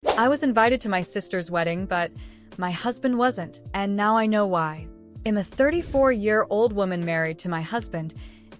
I was invited to my sister's wedding, but my husband wasn't, and now I know why. I'm a 34-year-old woman married to my husband,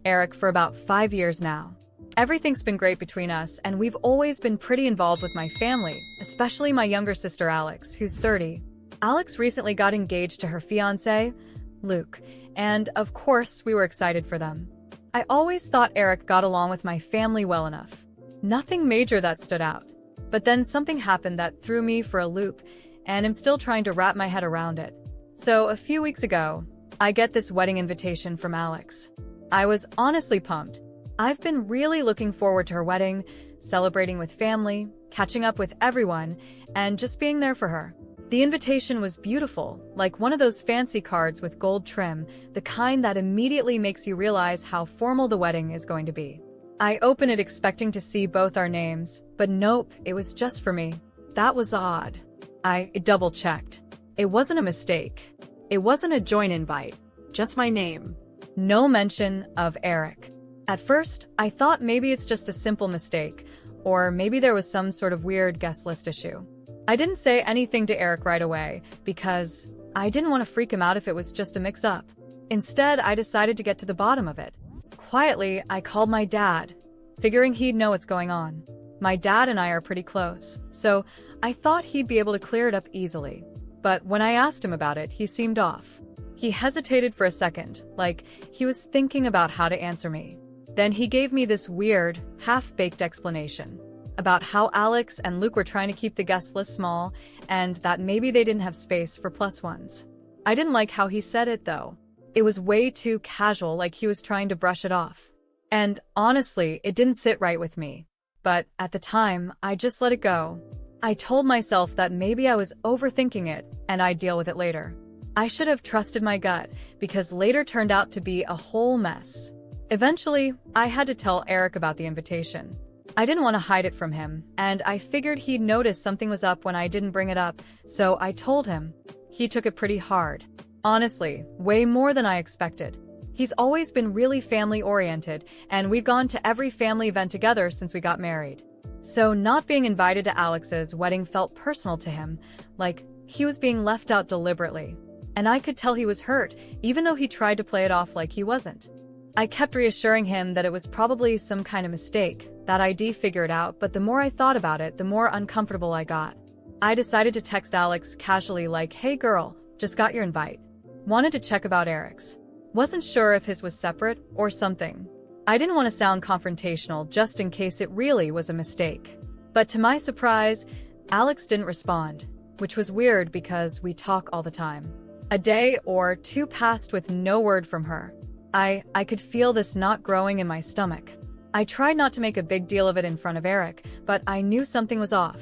Eric, for about 5 years now. Everything's been great between us, and we've always been pretty involved with my family, especially my younger sister Alex, who's 30. Alex recently got engaged to her fiancé, Luke, and of course we were excited for them. I always thought Eric got along with my family well enough. Nothing major that stood out. But then something happened that threw me for a loop, and I'm still trying to wrap my head around it. So a few weeks ago, I get this wedding invitation from Alex. I was honestly pumped. I've been really looking forward to her wedding, celebrating with family, catching up with everyone, and just being there for her. The invitation was beautiful, like one of those fancy cards with gold trim, the kind that immediately makes you realize how formal the wedding is going to be. I open it expecting to see both our names, but nope, it was just for me. That was odd. I double-checked. It wasn't a mistake. It wasn't a joint invite, just my name. No mention of Eric. At first, I thought maybe it's just a simple mistake, or maybe there was some sort of weird guest list issue. I didn't say anything to Eric right away, because I didn't want to freak him out if it was just a mix-up. Instead, I decided to get to the bottom of it. Quietly, I called my dad, figuring he'd know what's going on. My dad and I are pretty close, so I thought he'd be able to clear it up easily. But when I asked him about it, he seemed off. He hesitated for a second, like he was thinking about how to answer me. Then he gave me this weird, half-baked explanation about how Alex and Luke were trying to keep the guest list small and that maybe they didn't have space for plus ones. I didn't like how he said it, though. It was way too casual, like he was trying to brush it off. And honestly, it didn't sit right with me. But at the time, I just let it go. I told myself that maybe I was overthinking it and I'd deal with it later. I should have trusted my gut, because later turned out to be a whole mess. Eventually, I had to tell Eric about the invitation. I didn't want to hide it from him, and I figured he'd notice something was up when I didn't bring it up, so I told him. He took it pretty hard. Honestly, way more than I expected. He's always been really family-oriented, and we've gone to every family event together since we got married. So not being invited to Alex's wedding felt personal to him, like he was being left out deliberately. And I could tell he was hurt, even though he tried to play it off like he wasn't. I kept reassuring him that it was probably some kind of mistake, that I'd figure it out, but the more I thought about it, the more uncomfortable I got. I decided to text Alex casually like, "Hey girl, just got your invite. Wanted to check about Eric's. Wasn't sure if his was separate or something." I didn't want to sound confrontational just in case it really was a mistake. But to my surprise, Alex didn't respond, which was weird because we talk all the time. A day or two passed with no word from her. I could feel this knot growing in my stomach. I tried not to make a big deal of it in front of Eric, but I knew something was off.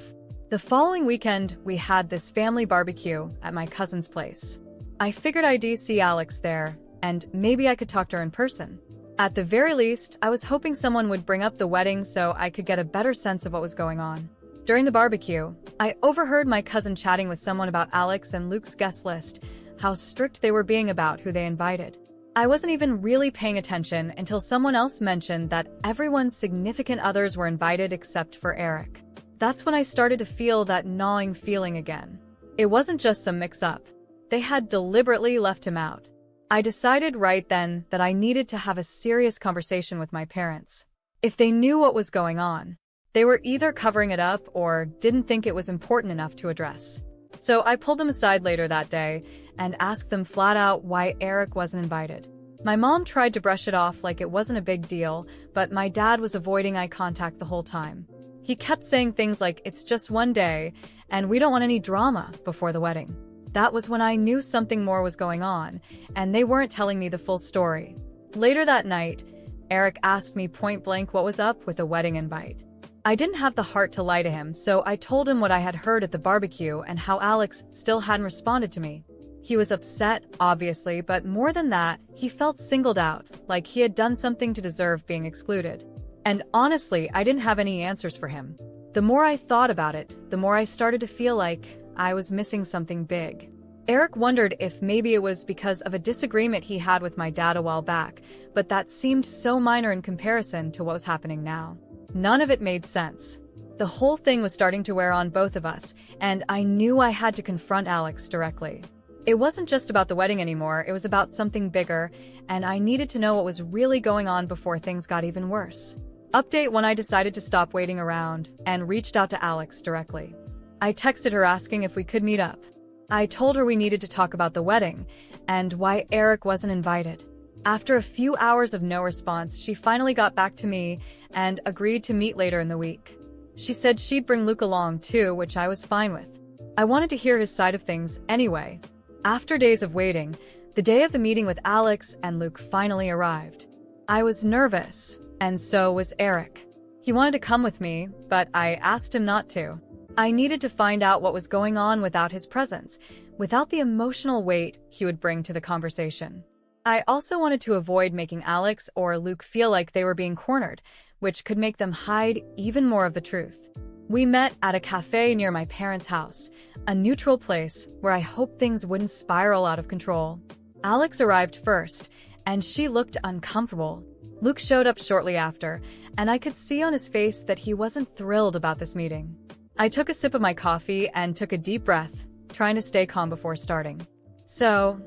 The following weekend, we had this family barbecue at my cousin's place. I figured I'd see Alex there, and maybe I could talk to her in person. At the very least, I was hoping someone would bring up the wedding so I could get a better sense of what was going on. During the barbecue, I overheard my cousin chatting with someone about Alex and Luke's guest list, how strict they were being about who they invited. I wasn't even really paying attention until someone else mentioned that everyone's significant others were invited except for Eric. That's when I started to feel that gnawing feeling again. It wasn't just some mix-up. They had deliberately left him out. I decided right then that I needed to have a serious conversation with my parents. If they knew what was going on, they were either covering it up or didn't think it was important enough to address. So I pulled them aside later that day and asked them flat out why Eric wasn't invited. My mom tried to brush it off like it wasn't a big deal, but my dad was avoiding eye contact the whole time. He kept saying things like, "It's just one day, and we don't want any drama before the wedding." That was when I knew something more was going on, and they weren't telling me the full story. Later that night, Eric asked me point blank what was up with the wedding invite. I didn't have the heart to lie to him, so I told him what I had heard at the barbecue and how Alex still hadn't responded to me. He was upset, obviously, but more than that, he felt singled out, like he had done something to deserve being excluded. And honestly, I didn't have any answers for him. The more I thought about it, the more I started to feel like I was missing something big. Eric wondered if maybe it was because of a disagreement he had with my dad a while back, but that seemed so minor in comparison to what was happening now. None of it made sense. The whole thing was starting to wear on both of us, and I knew I had to confront Alex directly. It wasn't just about the wedding anymore, it was about something bigger, and I needed to know what was really going on before things got even worse. Update when I decided to stop waiting around and reached out to Alex directly. I texted her asking if we could meet up. I told her we needed to talk about the wedding and why Eric wasn't invited. After a few hours of no response, she finally got back to me and agreed to meet later in the week. She said she'd bring Luke along too, which I was fine with. I wanted to hear his side of things anyway. After days of waiting, the day of the meeting with Alex and Luke finally arrived. I was nervous, and so was Eric. He wanted to come with me, but I asked him not to. I needed to find out what was going on without his presence, without the emotional weight he would bring to the conversation. I also wanted to avoid making Alex or Luke feel like they were being cornered, which could make them hide even more of the truth. We met at a cafe near my parents' house, a neutral place where I hoped things wouldn't spiral out of control. Alex arrived first, and she looked uncomfortable. Luke showed up shortly after, and I could see on his face that he wasn't thrilled about this meeting. I took a sip of my coffee and took a deep breath, trying to stay calm before starting. So,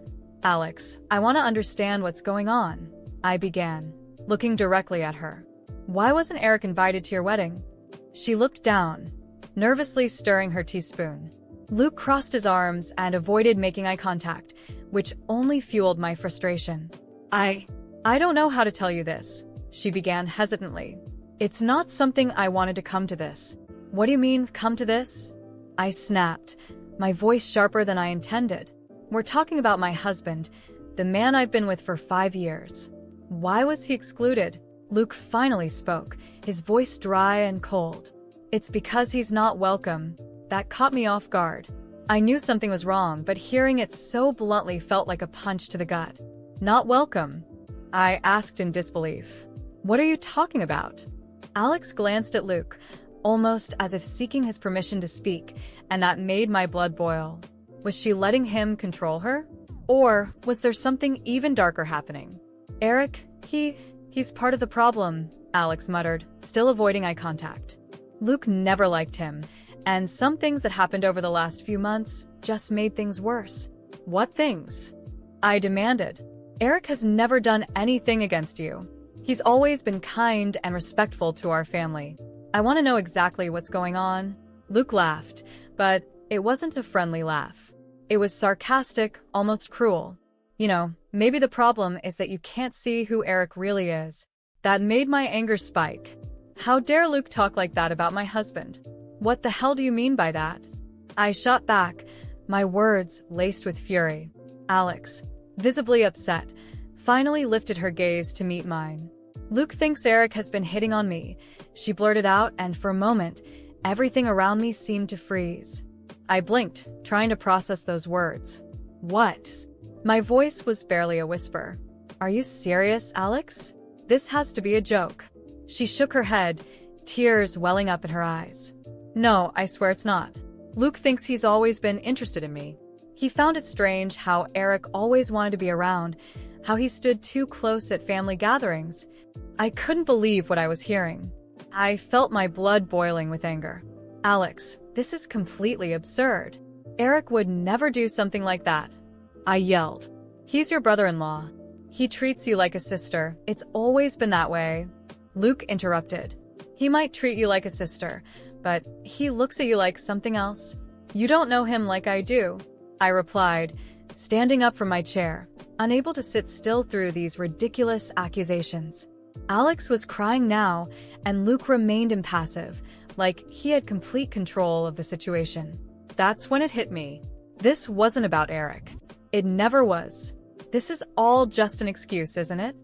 Alex, I want to understand what's going on, I began, looking directly at her. Why wasn't Eric invited to your wedding? She looked down, nervously stirring her teaspoon. Luke crossed his arms and avoided making eye contact, which only fueled my frustration. I don't know how to tell you this, she began hesitantly. It's not something I wanted to come to this. What do you mean, come to this? I snapped, my voice sharper than I intended. We're talking about my husband, the man I've been with for 5 years. Why was he excluded? Luke finally spoke, his voice dry and cold. It's because he's not welcome. That caught me off guard. I knew something was wrong, but hearing it so bluntly felt like a punch to the gut. Not welcome? I asked in disbelief. What are you talking about? Alex glanced at Luke, almost as if seeking his permission to speak, and that made my blood boil. Was she letting him control her? Or was there something even darker happening? Eric, he's part of the problem, Alex muttered, still avoiding eye contact. Luke never liked him, and some things that happened over the last few months just made things worse. What things? I demanded. Eric has never done anything against you. He's always been kind and respectful to our family. I want to know exactly what's going on. Luke laughed, but it wasn't a friendly laugh. It was sarcastic, almost cruel. You know, maybe the problem is that you can't see who Eric really is. That made my anger spike. How dare Luke talk like that about my husband? What the hell do you mean by that? I shot back, my words laced with fury. Alex, visibly upset, finally lifted her gaze to meet mine. Luke thinks Eric has been hitting on me, she blurted out, and for a moment, everything around me seemed to freeze. I blinked, trying to process those words. What? My voice was barely a whisper. Are you serious, Alex? This has to be a joke. She shook her head, tears welling up in her eyes. No, I swear it's not. Luke thinks he's always been interested in me. He found it strange how Eric always wanted to be around, how he stood too close at family gatherings. I couldn't believe what I was hearing. I felt my blood boiling with anger. Alex, this is completely absurd. Eric would never do something like that. I yelled. He's your brother-in-law. He treats you like a sister. It's always been that way. Luke interrupted. He might treat you like a sister, but he looks at you like something else. You don't know him like I do, I replied, standing up from my chair, unable to sit still through these ridiculous accusations. Alex was crying now, and Luke remained impassive, like he had complete control of the situation. That's when it hit me. This wasn't about Eric. It never was. This is all just an excuse, isn't it?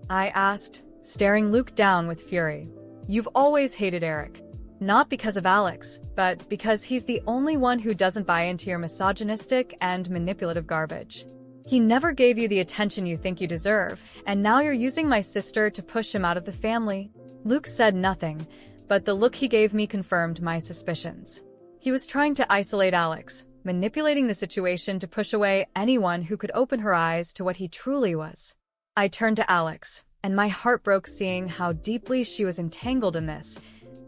I asked, staring Luke down with fury. You've always hated Eric. Not because of Alex, but because he's the only one who doesn't buy into your misogynistic and manipulative garbage. He never gave you the attention you think you deserve, and now you're using my sister to push him out of the family. Luke said nothing, but the look he gave me confirmed my suspicions. He was trying to isolate Alex, manipulating the situation to push away anyone who could open her eyes to what he truly was. I turned to Alex, and my heart broke seeing how deeply she was entangled in this.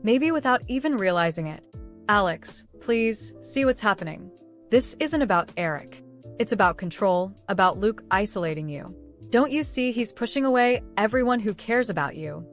maybe without even realizing it. Alex, please, see what's happening. This isn't about Eric. It's about control, about Luke isolating you. Don't you see he's pushing away everyone who cares about you?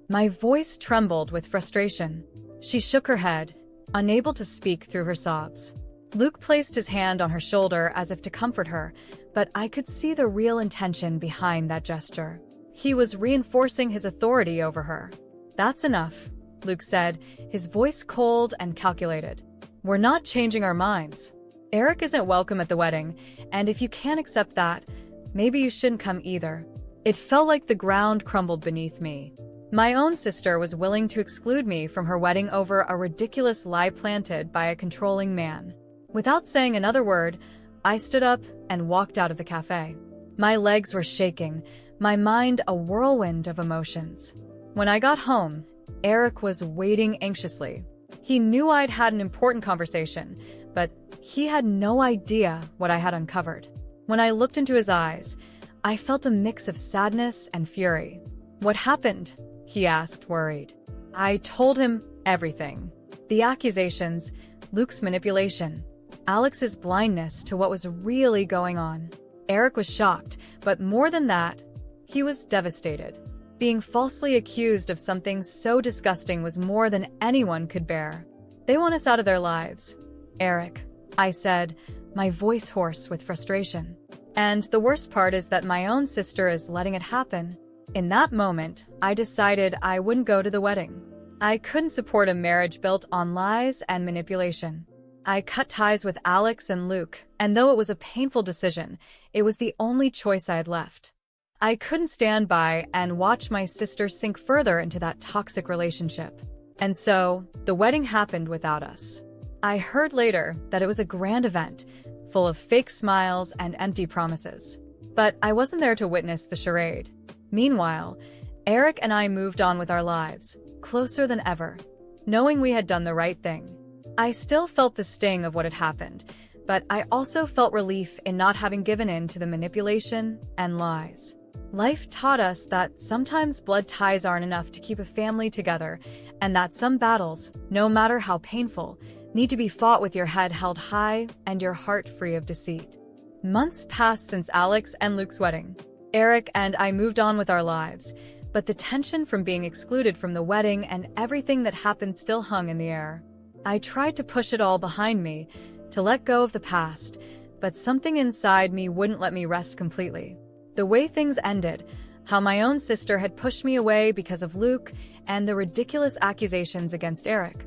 My voice trembled with frustration. She shook her head, unable to speak through her sobs. Luke placed his hand on her shoulder as if to comfort her, but I could see the real intention behind that gesture. He was reinforcing his authority over her. That's enough, Luke said, his voice cold and calculated. We're not changing our minds. Eric isn't welcome at the wedding, and if you can't accept that, maybe you shouldn't come either. It felt like the ground crumbled beneath me. My own sister was willing to exclude me from her wedding over a ridiculous lie planted by a controlling man. Without saying another word, I stood up and walked out of the cafe. My legs were shaking, my mind a whirlwind of emotions. When I got home, Eric was waiting anxiously. He knew I'd had an important conversation, but he had no idea what I had uncovered. When I looked into his eyes, I felt a mix of sadness and fury. What happened? He asked, worried. I told him everything. The accusations, Luke's manipulation, Alex's blindness to what was really going on. Eric was shocked, but more than that, he was devastated. Being falsely accused of something so disgusting was more than anyone could bear. They want us out of their lives. Eric, I said, my voice hoarse with frustration. And the worst part is that my own sister is letting it happen. In that moment, I decided I wouldn't go to the wedding. I couldn't support a marriage built on lies and manipulation. I cut ties with Alex and Luke, and though it was a painful decision, it was the only choice I had left. I couldn't stand by and watch my sister sink further into that toxic relationship. And so, the wedding happened without us. I heard later that it was a grand event, full of fake smiles and empty promises. But I wasn't there to witness the charade. Meanwhile, Eric and I moved on with our lives, closer than ever, knowing we had done the right thing. I still felt the sting of what had happened, but I also felt relief in not having given in to the manipulation and lies. Life taught us that sometimes blood ties aren't enough to keep a family together, and that some battles, no matter how painful, need to be fought with your head held high and your heart free of deceit. Months passed since Alex and Luke's wedding. Eric and I moved on with our lives, but the tension from being excluded from the wedding and everything that happened still hung in the air. I tried to push it all behind me, to let go of the past, but something inside me wouldn't let me rest completely. The way things ended, how my own sister had pushed me away because of Luke, and the ridiculous accusations against Eric,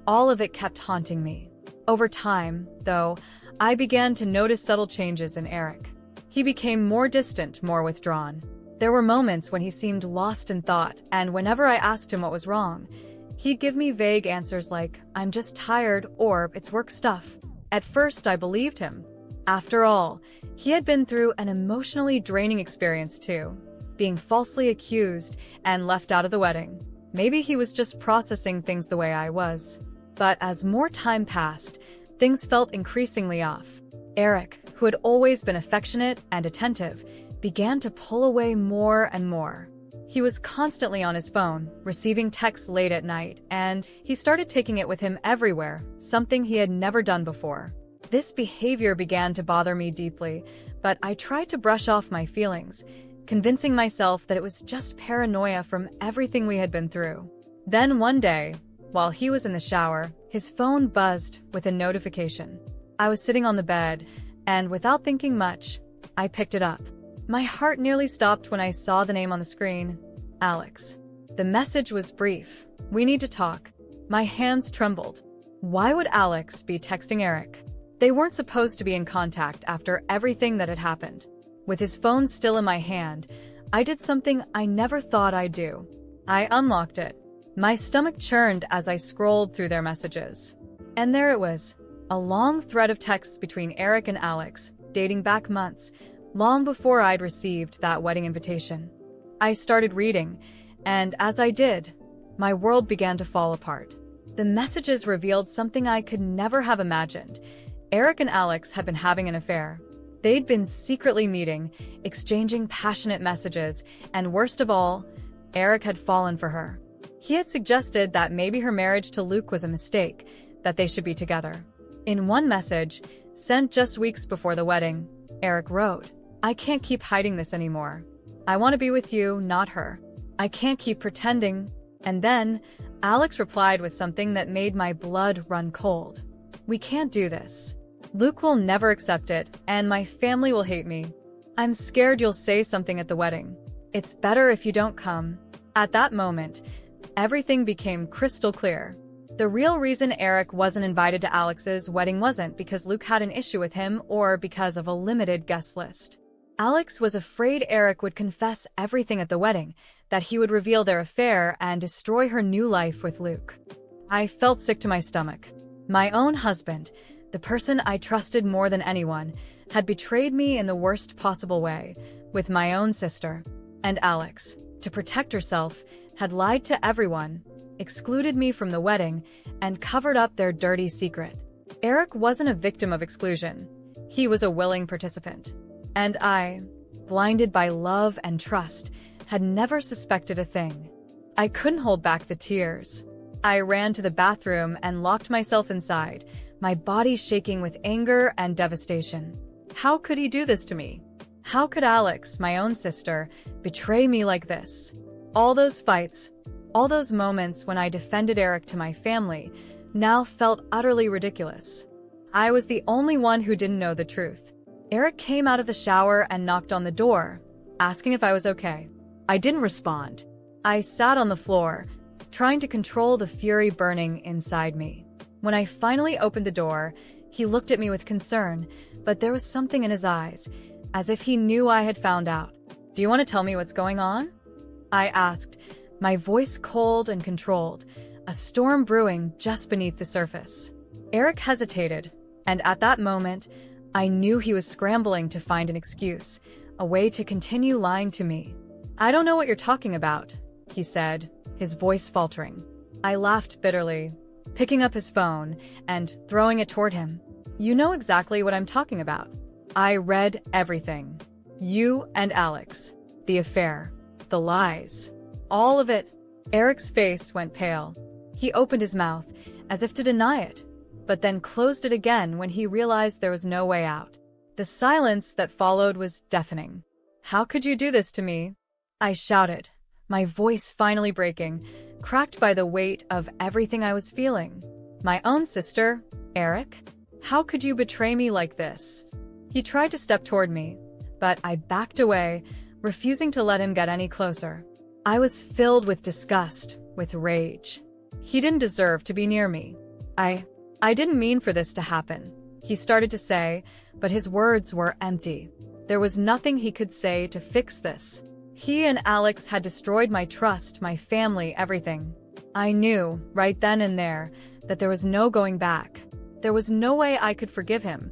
all of it kept haunting me. Over time, though, I began to notice subtle changes in Eric. He became more distant, more withdrawn. There were moments when he seemed lost in thought, and whenever I asked him what was wrong, he'd give me vague answers like, "I'm just tired," or "It's work stuff." At first, I believed him. After all, he had been through an emotionally draining experience too, being falsely accused and left out of the wedding. Maybe he was just processing things the way I was. But as more time passed, things felt increasingly off. Eric, who had always been affectionate and attentive, began to pull away more and more. He was constantly on his phone, receiving texts late at night, and he started taking it with him everywhere, something he had never done before. This behavior began to bother me deeply, but I tried to brush off my feelings, convincing myself that it was just paranoia from everything we had been through. Then one day, while he was in the shower, his phone buzzed with a notification. I was sitting on the bed, and without thinking much, I picked it up. My heart nearly stopped when I saw the name on the screen, Alex. The message was brief. "We need to talk." My hands trembled. Why would Alex be texting Eric? They weren't supposed to be in contact after everything that had happened. With his phone still in my hand, I did something I never thought I'd do. I unlocked it. My stomach churned as I scrolled through their messages. And there it was, a long thread of texts between Eric and Alex, dating back months, long before I'd received that wedding invitation. I started reading, and as I did, my world began to fall apart. The messages revealed something I could never have imagined. Eric and Alex had been having an affair. They'd been secretly meeting, exchanging passionate messages, and worst of all, Eric had fallen for her. He had suggested that maybe her marriage to Luke was a mistake, that they should be together. In one message, sent just weeks before the wedding, Eric wrote, "I can't keep hiding this anymore. I want to be with you, not her. I can't keep pretending." And then, Alex replied with something that made my blood run cold. "We can't do this. Luke will never accept it, and my family will hate me. I'm scared you'll say something at the wedding. It's better if you don't come." At that moment, everything became crystal clear. The real reason Eric wasn't invited to Alex's wedding wasn't because Luke had an issue with him or because of a limited guest list. Alex was afraid Eric would confess everything at the wedding, that he would reveal their affair and destroy her new life with Luke. I felt sick to my stomach. My own husband, the person I trusted more than anyone, had betrayed me in the worst possible way, with my own sister. And Alex, to protect herself, had lied to everyone, excluded me from the wedding, and covered up their dirty secret. Eric wasn't a victim of exclusion. He was a willing participant. And I, blinded by love and trust, had never suspected a thing. I couldn't hold back the tears. I ran to the bathroom and locked myself inside, my body shaking with anger and devastation. How could he do this to me? How could Alex, my own sister, betray me like this? All those fights, all those moments when I defended Eric to my family, now felt utterly ridiculous. I was the only one who didn't know the truth. Eric came out of the shower and knocked on the door, asking if I was okay. I didn't respond. I sat on the floor, trying to control the fury burning inside me. When I finally opened the door, he looked at me with concern, but there was something in his eyes, as if he knew I had found out. "Do you want to tell me what's going on?" I asked, my voice cold and controlled, a storm brewing just beneath the surface. Eric hesitated, and at that moment, I knew he was scrambling to find an excuse, a way to continue lying to me. "I don't know what you're talking about," he said, his voice faltering. I laughed bitterly, picking up his phone and throwing it toward him. "You know exactly what I'm talking about. I read everything. You and Alex. The affair. The lies. All of it." Eric's face went pale. He opened his mouth, as if to deny it, but then closed it again when he realized there was no way out. The silence that followed was deafening. "How could you do this to me?" I shouted, my voice finally breaking, cracked by the weight of everything I was feeling. "My own sister, Eric? How could you betray me like this?" He tried to step toward me, but I backed away, refusing to let him get any closer. I was filled with disgust, with rage. He didn't deserve to be near me. I didn't mean for this to happen," he started to say, but his words were empty. There was nothing he could say to fix this. He and Alex had destroyed my trust, my family, everything. I knew, right then and there, that there was no going back. There was no way I could forgive him,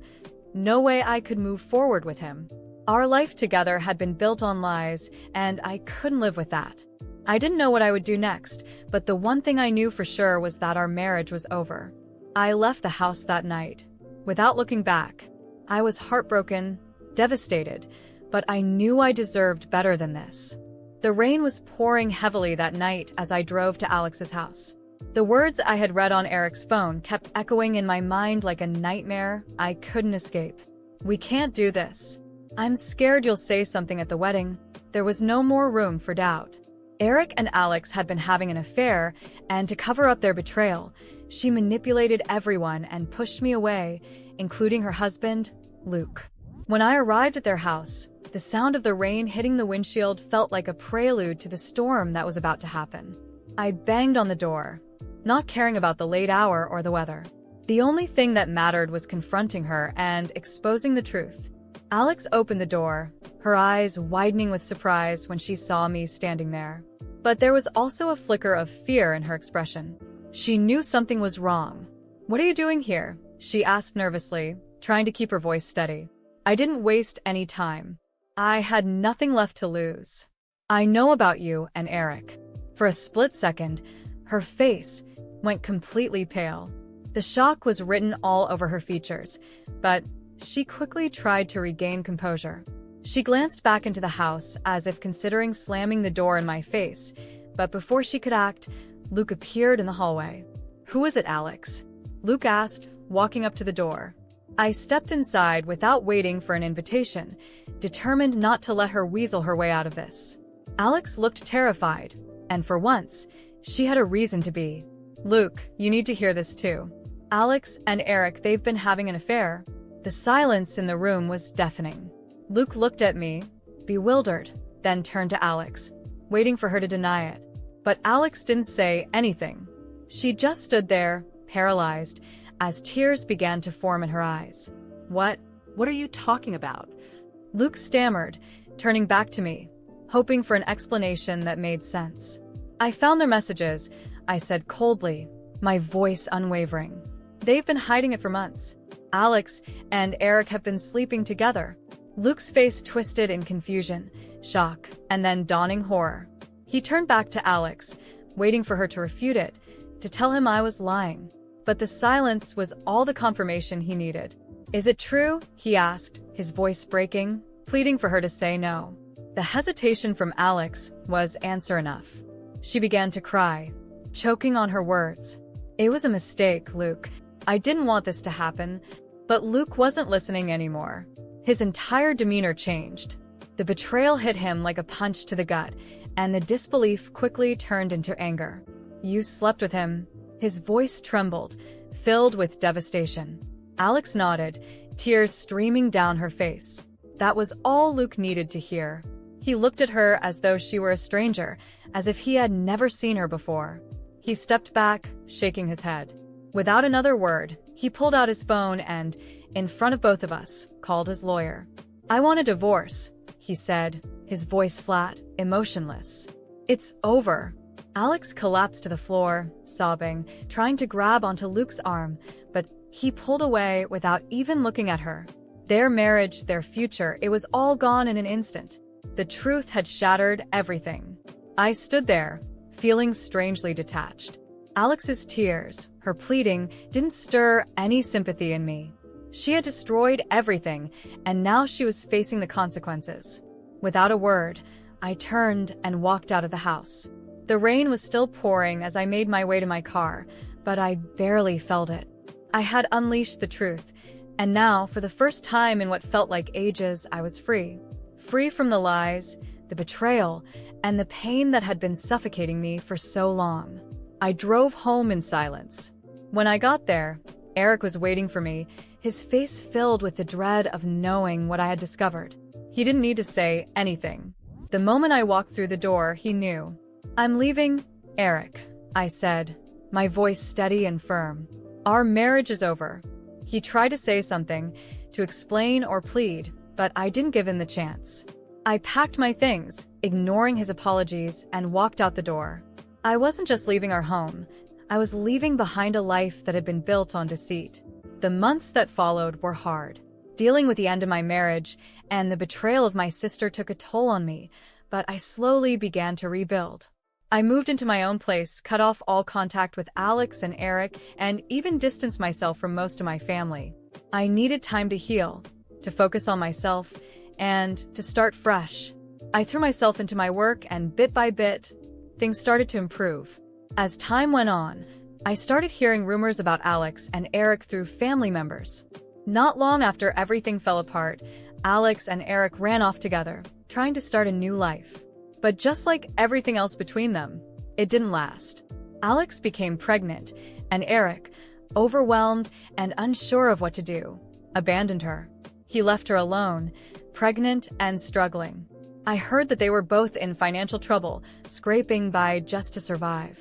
no way I could move forward with him. Our life together had been built on lies, and I couldn't live with that. I didn't know what I would do next, but the one thing I knew for sure was that our marriage was over. I left the house that night, without looking back. I was heartbroken, devastated, but I knew I deserved better than this. The rain was pouring heavily that night as I drove to Alex's house. The words I had read on Eric's phone kept echoing in my mind like a nightmare I couldn't escape. "We can't do this. I'm scared you'll say something at the wedding." There was no more room for doubt. Eric and Alex had been having an affair, and to cover up their betrayal, she manipulated everyone and pushed me away, including her husband, Luke. When I arrived at their house, the sound of the rain hitting the windshield felt like a prelude to the storm that was about to happen. I banged on the door, not caring about the late hour or the weather. The only thing that mattered was confronting her and exposing the truth. Alex opened the door, her eyes widening with surprise when she saw me standing there. But there was also a flicker of fear in her expression. She knew something was wrong. "What are you doing here?" she asked nervously, trying to keep her voice steady. I didn't waste any time. I had nothing left to lose. "I know about you and Eric." For a split second, her face went completely pale. The shock was written all over her features, but she quickly tried to regain composure. She glanced back into the house as if considering slamming the door in my face, but before she could act, Luke appeared in the hallway. "Who is it, Alex?" Luke asked, walking up to the door. I stepped inside without waiting for an invitation, determined not to let her weasel her way out of this. Alex looked terrified, and for once, she had a reason to be. "Luke, you need to hear this too. Alex and Eric, they've been having an affair." The silence in the room was deafening. Luke looked at me, bewildered, then turned to Alex, waiting for her to deny it. But Alex didn't say anything. She just stood there, paralyzed, as tears began to form in her eyes. What are you talking about?" Luke stammered, turning back to me, hoping for an explanation that made sense. "I found their messages," I said coldly, my voice unwavering. "They've been hiding it for months. Alex and Eric have been sleeping together." Luke's face twisted in confusion, shock, and then dawning horror. He turned back to Alex, waiting for her to refute it, to tell him I was lying. But the silence was all the confirmation he needed. "Is it true?" he asked, his voice breaking, pleading for her to say no. The hesitation from Alex was answer enough. She began to cry, choking on her words. "It was a mistake, Luke. I didn't want this to happen." But Luke wasn't listening anymore. His entire demeanor changed. The betrayal hit him like a punch to the gut, and the disbelief quickly turned into anger. "You slept with him?" His voice trembled, filled with devastation. Alex nodded, tears streaming down her face. That was all Luke needed to hear. He looked at her as though she were a stranger, as if he had never seen her before. He stepped back, shaking his head. Without another word, he pulled out his phone and, in front of both of us, called his lawyer. "I want a divorce," he said, his voice flat, emotionless. "It's over." Alex collapsed to the floor, sobbing, trying to grab onto Luke's arm, but he pulled away without even looking at her. Their marriage, their future, it was all gone in an instant. The truth had shattered everything. I stood there, feeling strangely detached. Alex's tears, her pleading, didn't stir any sympathy in me. She had destroyed everything, and now she was facing the consequences. Without a word, I turned and walked out of the house. The rain was still pouring as I made my way to my car, but I barely felt it. I had unleashed the truth, and now, for the first time in what felt like ages, I was free. Free from the lies, the betrayal, and the pain that had been suffocating me for so long. I drove home in silence. When I got there, Eric was waiting for me, his face filled with the dread of knowing what I had discovered. He didn't need to say anything. The moment I walked through the door, he knew. "I'm leaving, Eric," I said, my voice steady and firm. "Our marriage is over." He tried to say something, to explain or plead, but I didn't give him the chance. I packed my things, ignoring his apologies, and walked out the door. I wasn't just leaving our home. I was leaving behind a life that had been built on deceit. The months that followed were hard. Dealing with the end of my marriage and the betrayal of my sister took a toll on me, but I slowly began to rebuild. I moved into my own place, cut off all contact with Alex and Eric, and even distanced myself from most of my family. I needed time to heal, to focus on myself, and to start fresh. I threw myself into my work, and bit by bit, things started to improve. As time went on, I started hearing rumors about Alex and Eric through family members. Not long after everything fell apart, Alex and Eric ran off together, trying to start a new life. But just like everything else between them, it didn't last. Alex became pregnant, and Eric, overwhelmed and unsure of what to do, abandoned her. He left her alone, pregnant and struggling. I heard that they were both in financial trouble, scraping by just to survive.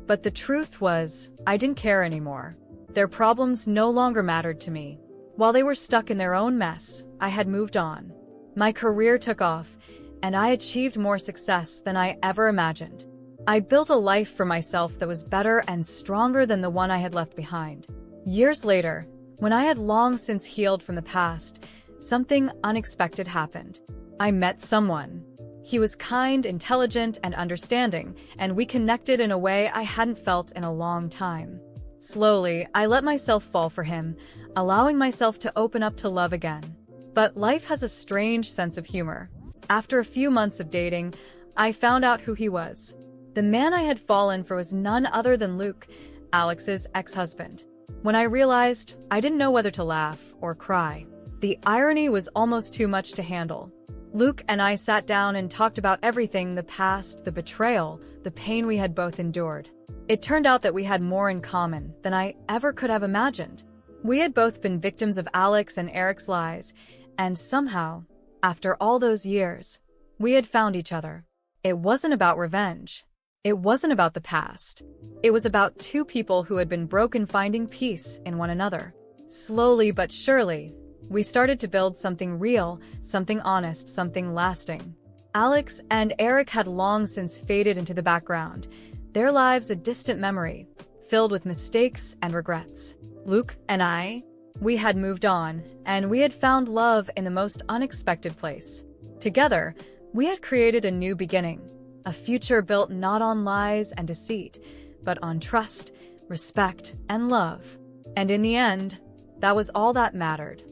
But the truth was, I didn't care anymore. Their problems no longer mattered to me. While they were stuck in their own mess, I had moved on. My career took off, and I achieved more success than I ever imagined. I built a life for myself that was better and stronger than the one I had left behind. Years later, when I had long since healed from the past, something unexpected happened. I met someone. He was kind, intelligent, and understanding, and we connected in a way I hadn't felt in a long time. Slowly, I let myself fall for him, allowing myself to open up to love again. But life has a strange sense of humor. After a few months of dating, I found out who he was. The man I had fallen for was none other than Luke, Alex's ex-husband. When I realized, I didn't know whether to laugh or cry. The irony was almost too much to handle. Luke and I sat down and talked about everything: the past, the betrayal, the pain we had both endured. It turned out that we had more in common than I ever could have imagined. We had both been victims of Alex and Eric's lies, and somehow, after all those years, we had found each other. It wasn't about revenge. It wasn't about the past. It was about two people who had been broken finding peace in one another. Slowly but surely, we started to build something real, something honest, something lasting. Alex and Eric had long since faded into the background, their lives a distant memory, filled with mistakes and regrets. Luke and I, we had moved on, and we had found love in the most unexpected place. Together, we had created a new beginning, a future built not on lies and deceit, but on trust, respect, and love. And in the end, that was all that mattered.